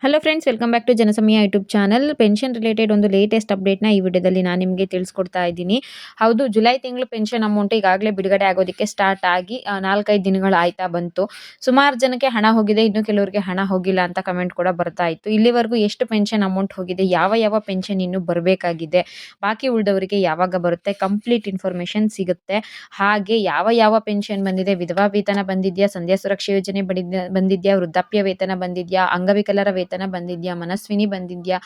Hello friends, welcome back to Janasamaya YouTube channel. Pension related ಒಂದು latest ಅಪ್ಡೇಟ್ನ ಈ ವಿಡಿಯೋದಲ್ಲಿ ನಾನು ನಿಮಗೆ ತಿಳಿಸ್ಕೊಡ್ತಾ ಇದ್ದೀನಿ. ಹೌದು, ಜುಲೈ ತಿಂಗಳು ಪೆನ್ಷನ್ ಅಮೌಂಟ್ ಈಗಾಗಲೇ ಬಿಡುಗಡೆ ಆಗೋದಕ್ಕೆ ಸ್ಟಾರ್ಟ್ ಆಗಿ 4-5 ದಿನಗಳು ಆಯ್ತಾ ಬಂತು. ಸುಮಾರು ಜನಕ್ಕೆ ಹಣ ಹೋಗಿದೆ, ಇನ್ನು ಕೆಲವರಿಗೆ ಹಣ ಹೋಗಿಲ್ಲ ಅಂತ ಕಮೆಂಟ್ ಕೂಡ ಬರ್ತಾ ಇತ್ತು. ಇಲ್ಲಿವರೆಗೂ ಎಷ್ಟು ಪೆನ್ಷನ್ ಅಮೌಂಟ್ ಹೋಗಿದೆ, ಯಾವ ಪೆನ್ಷನ್ ಇನ್ನೂ ಬರಬೇಕಾಗಿದೆ, ಬಾಕಿ ಉಳಿದವರಿಗೆ ಯಾವಾಗ ಬರುತ್ತೆ, ಕಂಪ್ಲೀಟ್ ಇನ್ಫಾರ್ಮೇಷನ್ ಸಿಗುತ್ತೆ. ಹಾಗೆ ಯಾವ ಪೆನ್ಷನ್ ಬಂದಿದೆ, ವಿಧವಾ ವೇತನ ಬಂದಿದೆಯಾ, ಸಂಧ್ಯಾ ಸುರಕ್ಷಾ ಯೋಜನೆ ಬಂದಿದೆಯಾ, ವೃದ್ಧಾಪ್ಯ ವೇತನ ಬಂದಿದೆಯಾ, ಅಂಗವಿಕಲರ ವೇತನ ಬಂದಿದ್ಯಾ, ಮನಸ್ವಿನಿ ಬಂದಿದ್ಯಾ,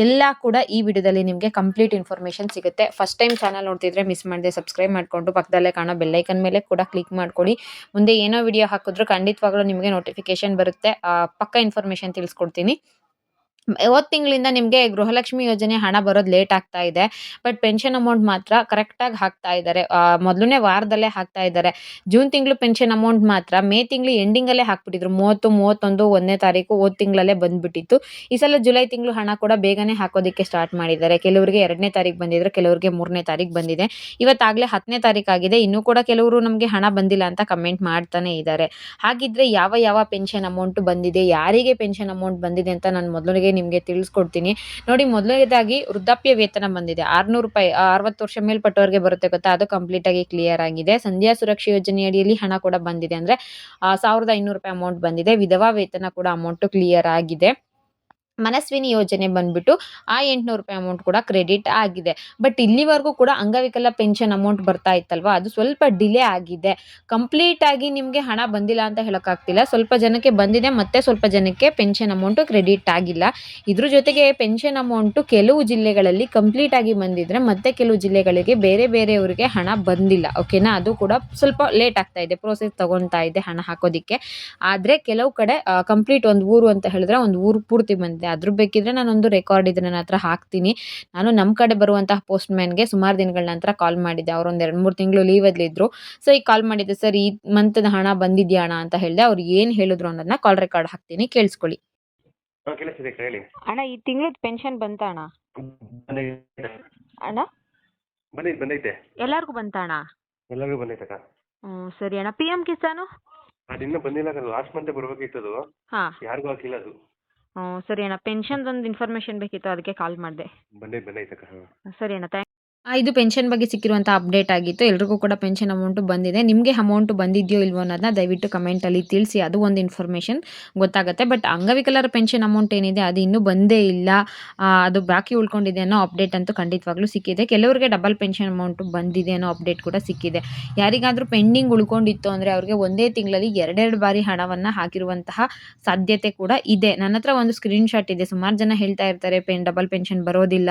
ಎಲ್ಲ ಕೂಡ ಈ ವಿಡಿಯೋದಲ್ಲಿ ನಿಮಗೆ ಕಂಪ್ಲೀಟ್ ಇನ್ಫಾರ್ಮೇಷನ್ ಸಿಗುತ್ತೆ. ಫಸ್ಟ್ ಟೈಮ್ ಚಾನಲ್ ನೋಡ್ತಿದ್ರೆ ಮಿಸ್ ಮಾಡದೆ ಸಬ್ಸ್ಕ್ರೈಬ್ ಮಾಡ್ಕೊಂಡು ಪಕ್ಕದಲ್ಲೇ ಕಾಣೋ ಬೆಲ್ಲೈಕನ್ ಮೇಲೆ ಕೂಡ ಕ್ಲಿಕ್ ಮಾಡ್ಕೊಳ್ಳಿ. ಮುಂದೆ ಏನೋ ವಿಡಿಯೋ ಹಾಕಿದ್ರು ಖಂಡಿತವಾಗ್ಲೂ ನಿಮಗೆ ನೋಟಿಫಿಕೇಶನ್ ಬರುತ್ತೆ. ಪಕ್ಕ ಇನ್ಫಾರ್ಮೇಷನ್ ತಿಳಿಸ್ಕೊಡ್ತೀನಿ. ಹೋದ ತಿಂಗಳಿಂದ ನಿಮಗೆ ಗೃಹಲಕ್ಷ್ಮಿ ಯೋಜನೆ ಹಣ ಬರೋದು ಲೇಟ್ ಆಗ್ತಾ ಇದೆ. ಬಟ್ ಪೆನ್ಷನ್ ಅಮೌಂಟ್ ಮಾತ್ರ ಕರೆಕ್ಟಾಗಿ ಹಾಕ್ತಾ ಇದ್ದಾರೆ. ಮೊದಲನೇ ವಾರದಲ್ಲೇ ಹಾಕ್ತಾ ಇದ್ದಾರೆ. ಜೂನ್ ತಿಂಗಳು ಪೆನ್ಷನ್ ಅಮೌಂಟ್ ಮಾತ್ರ ಮೇ ತಿಂಗಳು ಎಂಡಿಂಗಲ್ಲೇ ಹಾಕ್ಬಿಟ್ಟಿದ್ರು. 30, 31, 1ನೇ ತಾರೀಕು ಹೋದ ತಿಂಗಳಲ್ಲೇ ಬಂದ್ಬಿಟ್ಟಿತ್ತು. ಈ ಸಲ ಜುಲೈ ತಿಂಗಳು ಹಣ ಕೂಡ ಬೇಗನೆ ಹಾಕೋದಕ್ಕೆ ಸ್ಟಾರ್ಟ್ ಮಾಡಿದ್ದಾರೆ. ಕೆಲವರಿಗೆ 2ನೇ ತಾರೀಕು ಬಂದಿದ್ರೆ, ಕೆಲವರಿಗೆ 3ನೇ ತಾರೀಕು ಬಂದಿದೆ. ಇವತ್ತಾಗಲೇ 10ನೇ ತಾರೀಕು ಆಗಿದೆ. ಇನ್ನೂ ಕೂಡ ಕೆಲವರು ನಮಗೆ ಹಣ ಬಂದಿಲ್ಲ ಅಂತ ಕಮೆಂಟ್ ಮಾಡ್ತಾನೆ ಇದ್ದಾರೆ. ಹಾಗಿದ್ರೆ ಯಾವ ಪೆನ್ಷನ್ ಅಮೌಂಟ್ ಬಂದಿದೆ, ಯಾರಿಗೆ ಪೆನ್ಷನ್ ಅಮೌಂಟ್ ಬಂದಿದೆ ಅಂತ ನಾನು ಮೊದಲಿಗೆ ನಿಮಗೆ ತಿಳಿಸ್ಕೊಡ್ತೀನಿ. ನೋಡಿ, ಮೊದಲನೇದಾಗಿ ವೃದ್ಧಾಪ್ಯ ವೇತನ ಬಂದಿದೆ. 600 ರೂಪಾಯಿ, 60 ವರ್ಷ ಮೇಲ್ಪಟ್ಟವರಿಗೆ ಬರುತ್ತೆ ಗೊತ್ತಾ, ಅದು ಕಂಪ್ಲೀಟ್ ಆಗಿ ಕ್ಲಿಯರ್ ಆಗಿದೆ. ಸಂಧ್ಯಾ ಸುರಕ್ಷಾ ಯೋಜನೆ ಅಡಿಯಲ್ಲಿ ಹಣ ಕೂಡ ಬಂದಿದೆ, ಅಂದ್ರೆ 1500 ರೂಪಾಯಿ ಅಮೌಂಟ್ ಬಂದಿದೆ. ವಿಧವಾ ವೇತನ ಕೂಡ ಅಮೌಂಟ್ ಕ್ಲಿಯರ್ ಆಗಿದೆ. ಮನಸ್ವಿನಿ ಯೋಜನೆ ಬಂದ್ಬಿಟ್ಟು 800 ರೂಪಾಯಿ ಅಮೌಂಟ್ ಕೂಡ ಕ್ರೆಡಿಟ್ ಆಗಿದೆ. ಬಟ್ ಇಲ್ಲಿವರೆಗೂ ಕೂಡ ಅಂಗವಿಕಲ ಪೆನ್ಷನ್ ಅಮೌಂಟ್ ಬರ್ತಾ ಇತ್ತಲ್ವಾ, ಅದು ಸ್ವಲ್ಪ ಡಿಲೇ ಆಗಿದೆ. ಕಂಪ್ಲೀಟ್ ಆಗಿ ನಿಮಗೆ ಹಣ ಬಂದಿಲ್ಲ ಅಂತ ಹೇಳೋಕ್ಕಾಗ್ತಿಲ್ಲ. ಸ್ವಲ್ಪ ಜನಕ್ಕೆ ಬಂದಿದೆ, ಮತ್ತೆ ಸ್ವಲ್ಪ ಜನಕ್ಕೆ ಪೆನ್ಷನ್ ಅಮೌಂಟ್ ಕ್ರೆಡಿಟ್ ಆಗಿಲ್ಲ. ಇದ್ರ ಜೊತೆಗೆ ಪೆನ್ಷನ್ ಅಮೌಂಟು ಕೆಲವು ಜಿಲ್ಲೆಗಳಲ್ಲಿ ಕಂಪ್ಲೀಟ್ ಆಗಿ ಬಂದಿದ್ರೆ, ಮತ್ತೆ ಕೆಲವು ಜಿಲ್ಲೆಗಳಿಗೆ ಬೇರೆಯವರಿಗೆ ಹಣ ಬಂದಿಲ್ಲ. ಓಕೆನಾ, ಅದು ಕೂಡ ಸ್ವಲ್ಪ ಲೇಟ್ ಆಗ್ತಾ ಇದೆ, ಪ್ರೋಸೆಸ್ ತಗೊತಾ ಇದೆ ಹಣ ಹಾಕೋದಿಕ್ಕೆ. ಆದರೆ ಕೆಲವು ಕಡೆ ಕಂಪ್ಲೀಟ್ ಒಂದು ಊರು ಅಂತ ಹೇಳಿದ್ರೆ ಒಂದು ಊರು ಪೂರ್ತಿ ಬಂದಿದೆ. ಅದ್ರ ಬೇಕಿದ್ರೆ ನಾನೊಂದು ರೆಕಾರ್ಡ್ ಇದ್ರೆ ನನ್ನ ಹತ್ರ ಹಾಕ್ತೀನಿ. ನಾನು ನಮ್ಮ ಕಡೆ ಬರುವಂತಹ ಪೋಸ್ಟ್ ಮ್ಯಾನ್ಗೆ ಸುಮಾರು ದಿನಗಳ ನಂತರ ಕಾಲ್ ಮಾಡಿದ್ದೆ. ಅವರೊಂದು 2-3 ತಿಂಗಳು ಲೀವಲ್ಲಿದ್ದರು. ಸೊ ಈಗ ಕಾಲ್ ಮಾಡಿದ್ದೆ, ಸರ್ ಈ ಮಂತ್ನ ಹಣ ಬಂದಿದ್ಯಾ ಅಣ್ಣ ಅಂತ ಹೇಳಿದೆ. ಅವ್ರು ಏನು ಹೇಳಿದ್ರು ಅನ್ನೋದನ್ನ ಕಾಲ್ ರೆಕಾರ್ಡ್ ಹಾಕ್ತೀನಿ, ಕೇಳಿಸ್ಕೊಳ್ಳಿ. ಹೇಳಿ ಅಣ್ಣ, ಈ ತಿಂಗಳದ ಪೆನ್ಷನ್ ಬಂತ ಅಣ್ಣ? ಅಣ್ಣ ಬಂದೈತೆ. ಎಲ್ಲರಿಗೂ ಬಂತ ಅಣ್ಣ? ಎಲ್ಲರಿಗೂ ಬಂದೈತೆ. ಸರಿ ಅಣ್ಣ. PM ಕಿಸಾನು ಅದಿನ್ನೂ ಬಂದಿಲ್ಲ, ಲಾಸ್ಟ್ ಮಂತ್ ಬರ್ಬೇಕಿತ್ತು ಅದು. ಹಾಂ, ಯಾರಿಗೂ ಹಾಕಿಲ್ಲ ಅದು. ಸರಿ ಅಣ್ಣ. ಪೆನ್ಷನ್ದೊಂದು ಇನ್ಫಾರ್ಮೇಷನ್ ಬೇಕಿತ್ತು, ಅದಕ್ಕೆ ಕಾಲ್ ಮಾಡಿದೆ. ಬಂದೈತೆ. ಸರಿ ಅಣ್ಣ, ಇದು ಪೆನ್ಷನ್ ಬಗ್ಗೆ ಸಿಕ್ಕಿರುವಂಥ ಅಪ್ಡೇಟ್ ಆಗಿತ್ತು. ಎಲ್ರಿಗೂ ಕೂಡ ಪೆನ್ಷನ್ ಅಮೌಂಟು ಬಂದಿದೆ. ನಿಮಗೆ ಅಮೌಂಟ್ ಬಂದಿದೆಯೋ ಇಲ್ವೋ ಅನ್ನೋದನ್ನ ದಯವಿಟ್ಟು ಕಮೆಂಟಲ್ಲಿ ತಿಳಿಸಿ. ಅದು ಒಂದು ಇನ್ಫಾರ್ಮೇಷನ್ ಗೊತ್ತಾಗುತ್ತೆ. ಬಟ್ ಅಂಗವಿಕಲರ ಪೆನ್ಷನ್ ಅಮೌಂಟ್ ಏನಿದೆ ಅದು ಇನ್ನೂ ಬಂದೇ ಇಲ್ಲ, ಅದು ಬಾಕಿ ಉಳ್ಕೊಂಡಿದೆ ಅನ್ನೋ ಅಪ್ಡೇಟ್ ಅಂತೂ ಖಂಡಿತವಾಗ್ಲೂ ಸಿಕ್ಕಿದೆ. ಕೆಲವರಿಗೆ ಡಬಲ್ ಪೆನ್ಷನ್ ಅಮೌಂಟು ಬಂದಿದೆ ಅನ್ನೋ ಅಪ್ಡೇಟ್ ಕೂಡ ಸಿಕ್ಕಿದೆ. ಯಾರಿಗಾದರೂ ಪೆಂಡಿಂಗ್ ಉಳ್ಕೊಂಡಿತ್ತು ಅಂದರೆ ಅವ್ರಿಗೆ ಒಂದೇ ತಿಂಗಳಲ್ಲಿ 2 ಬಾರಿ ಹಣವನ್ನು ಹಾಕಿರುವಂತಹ ಸಾಧ್ಯತೆ ಕೂಡ ಇದೆ. ನನ್ನ ಹತ್ರ ಒಂದು ಸ್ಕ್ರೀನ್ಶಾಟ್ ಇದೆ. ಸುಮಾರು ಜನ ಹೇಳ್ತಾ ಇರ್ತಾರೆ ಡಬಲ್ ಪೆನ್ಷನ್ ಬರೋದಿಲ್ಲ,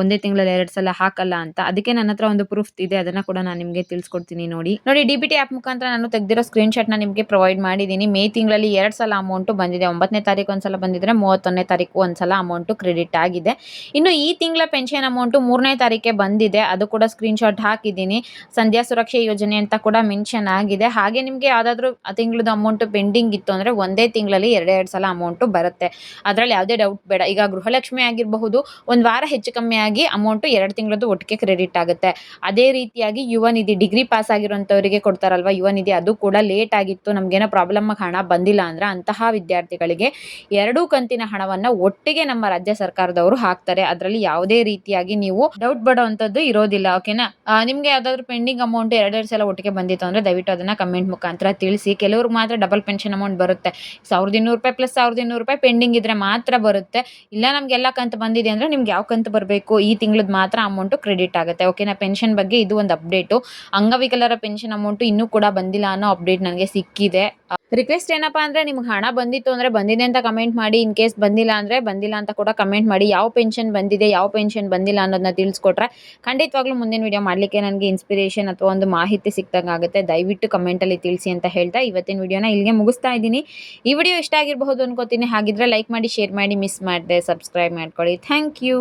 ಒಂದೇ ತಿಂಗಳಲ್ಲಿ 2 ಸಲ ಹಾಕಲ್ಲ ಅಂತ. ಅದಕ್ಕೆ ನನ್ನ ಹತ್ರ ಒಂದು ಪ್ರೂಫ್ ಇದೆ, ಅದನ್ನ ಕೂಡ ನಾನು ನಿಮಗೆ ತಿಳಿಸ್ಕೊಡ್ತೀನಿ. ನೋಡಿ, DBT ಆ್ಯಪ್ ಮುಖಾಂತರ ನಾನು ತೆಗೆದಿರೋ ಸ್ಕ್ರೀನ್ಶಾಟ್ ನ ನಿಮಗೆ ಪ್ರೊವೈಡ್ ಮಾಡಿದ್ದೀನಿ. ಮೇ ತಿಂಗಳಲ್ಲಿ 2 ಸಲ ಅಮೌಂಟ್ ಬಂದಿದೆ. 9ನೇ ತಾರೀಕು ಒಂದ್ಸಲ ಬಂದಿದ್ರೆ, 31ನೇ ತಾರೀಕು ಒಂದ್ಸಲ ಅಮೌಂಟ್ ಕ್ರೆಡಿಟ್ ಆಗಿದೆ. ಇನ್ನು ಈ ತಿಂಗಳ ಪೆನ್ಷನ್ ಅಮೌಂಟ್ 3ನೇ ತಾರೀಕೆ ಬಂದಿದೆ, ಅದು ಕೂಡ ಸ್ಕ್ರೀನ್ಶಾಟ್ ಹಾಕಿದ್ದೀನಿ. ಸಂಧ್ಯಾ ಸುರಕ್ಷಾ ಯೋಜನೆ ಅಂತ ಕೂಡ ಮೆನ್ಷನ್ ಆಗಿದೆ. ಹಾಗೆ ನಿಮಗೆ ಯಾವ್ದಾದ್ರು ತಿಂಗಳದ ಅಮೌಂಟ್ ಪೆಂಡಿಂಗ್ ಇತ್ತು ಅಂದ್ರೆ ಒಂದೇ ತಿಂಗಳಲ್ಲಿ 2 ಸಲ ಅಮೌಂಟ್ ಬರುತ್ತೆ. ಅದರಲ್ಲಿ ಯಾವುದೇ ಡೌಟ್ ಬೇಡ. ಈಗ ಗೃಹಲಕ್ಷ್ಮಿ ಆಗಿರಬಹುದು, ಒಂದು ವಾರ ಹೆಚ್ಚು ಕಮ್ಮಿ ಆಗಿ ಅಮೌಂಟ್ 2 ತಿಂಗಳದ್ದು ಒಟ್ಟಿಗೆ ಕ್ರೆಡಿಟ್ ಆಗುತ್ತೆ. ಅದೇ ರೀತಿಯಾಗಿ ಯುವ ನಿಧಿ, ಡಿಗ್ರಿ ಪಾಸ್ ಆಗಿರುವಂತವರಿಗೆ ಕೊಡ್ತಾರಲ್ವಾ ಯುವ ನಿಧಿ, ಅದು ಕೂಡ ಲೇಟ್ ಆಗಿತ್ತು, ನಮ್ಗೇನೋ ಪ್ರಾಬ್ಲಮ್ ಹಣ ಬಂದಿಲ್ಲ ಅಂದ್ರೆ ಅಂತಹ ವಿದ್ಯಾರ್ಥಿಗಳಿಗೆ 2 ಕಂತಿನ ಹಣವನ್ನ ಒಟ್ಟಿಗೆ ನಮ್ಮ ರಾಜ್ಯ ಸರ್ಕಾರದವರು ಹಾಕ್ತಾರೆ. ಅದರಲ್ಲಿ ಯಾವುದೇ ರೀತಿಯಾಗಿ ನೀವು ಡೌಟ್ ಪಡುವಂತದ್ದು ಇರೋದಿಲ್ಲ. ಓಕೆನಾ, ನಿಮ್ಗೆ ಯಾವ್ದಾದ್ರು ಪೆಂಡಿಂಗ್ ಅಮೌಂಟ್ 2 ಸಲ ಒಟ್ಟಿಗೆ ಬಂದಿತ್ತು ಅಂದ್ರೆ ದಯವಿಟ್ಟು ಅದನ್ನ ಕಮೆಂಟ್ ಮುಖಾಂತರ ತಿಳಿಸಿ. ಕೆಲವ್ರಿಗೆ ಮಾತ್ರ ಡಬಲ್ ಪೆನ್ಷನ್ ಅಮೌಂಟ್ ಬರುತ್ತೆ. 1200 ರೂಪಾಯಿ ಪ್ಲಸ್ 1200 ರೂಪಾಯಿ ಪೆಂಡಿಂಗ್ ಇದ್ರೆ ಮಾತ್ರ ಬರುತ್ತೆ. ಇಲ್ಲ ನಮ್ಗೆಲ್ಲ ಕಂತು ಬಂದಿದೆ ಅಂದ್ರೆ ನಿಮ್ಗೆ ಯಾವ ಕಂತು ಬರಬೇಕು, ಈ ತಿಂಗಳದ ಮಾತ್ರ ಅಮೌಂಟ್ ಕ್ರೆಡಿಟ್ ಆಗುತ್ತೆ. ಓಕೆನಾ, ಪೆನ್ಷನ್ ಬಗ್ಗೆ ಇದು ಒಂದು ಅಪ್ಡೇಟು. ಅಂಗವಿಕಲರ ಪೆನ್ಷನ್ ಅಮೌಂಟ್ ಇನ್ನೂ ಕೂಡ ಬಂದಿಲ್ಲ ಅನ್ನೋ ಅಪ್ಡೇಟ್ ನನಗೆ ಸಿಕ್ಕಿದೆ. ರಿಕ್ವೆಸ್ಟ್ ಏನಪ್ಪಾ ಅಂದ್ರೆ, ನಿಮ್ಗೆ ಹಣ ಬಂದಿತ್ತು ಅಂದ್ರೆ ಬಂದಿದೆ ಅಂತ ಕಮೆಂಟ್ ಮಾಡಿ. ಇನ್ ಕೇಸ್ ಬಂದಿಲ್ಲ ಅಂದ್ರೆ ಬಂದಿಲ್ಲ ಅಂತ ಕೂಡ ಕಮೆಂಟ್ ಮಾಡಿ. ಯಾವ ಪೆನ್ಷನ್ ಬಂದಿದೆ, ಯಾವ ಪೆನ್ಷನ್ ಬಂದಿಲ್ಲ ಅನ್ನೋದನ್ನ ತಿಳಿಸ್ಕೊಟ್ರೆ ಖಂಡಿತವಾಗ್ಲೂ ಮುಂದಿನ ವಿಡಿಯೋ ಮಾಡಲಿಕ್ಕೆ ನನಗೆ ಇನ್ಸ್ಪಿರೇಷನ್ ಅಥವಾ ಒಂದು ಮಾಹಿತಿ ಸಿಕ್ದಂಗಾಗುತ್ತೆ. ದಯವಿಟ್ಟು ಕಮೆಂಟಲ್ಲಿ ತಿಳಿಸಿ ಅಂತ ಹೇಳ್ತಾ ಇವತ್ತಿನ ವಿಡಿಯೋನ ಇಲ್ಲಿಗೆ ಮುಗಿಸ್ತಾ ಇದ್ದೀನಿ. ಈ ವಿಡಿಯೋ ಇಷ್ಟ ಆಗಿರಬಹುದು ಅನ್ಕೋತೀನಿ. ಹಾಗಿದ್ರೆ ಲೈಕ್ ಮಾಡಿ, ಶೇರ್ ಮಾಡಿ, ಮಿಸ್ ಮಾಡದೆ ಸಬ್ಸ್ಕ್ರೈಬ್ ಮಾಡ್ಕೊಳ್ಳಿ. Thank you.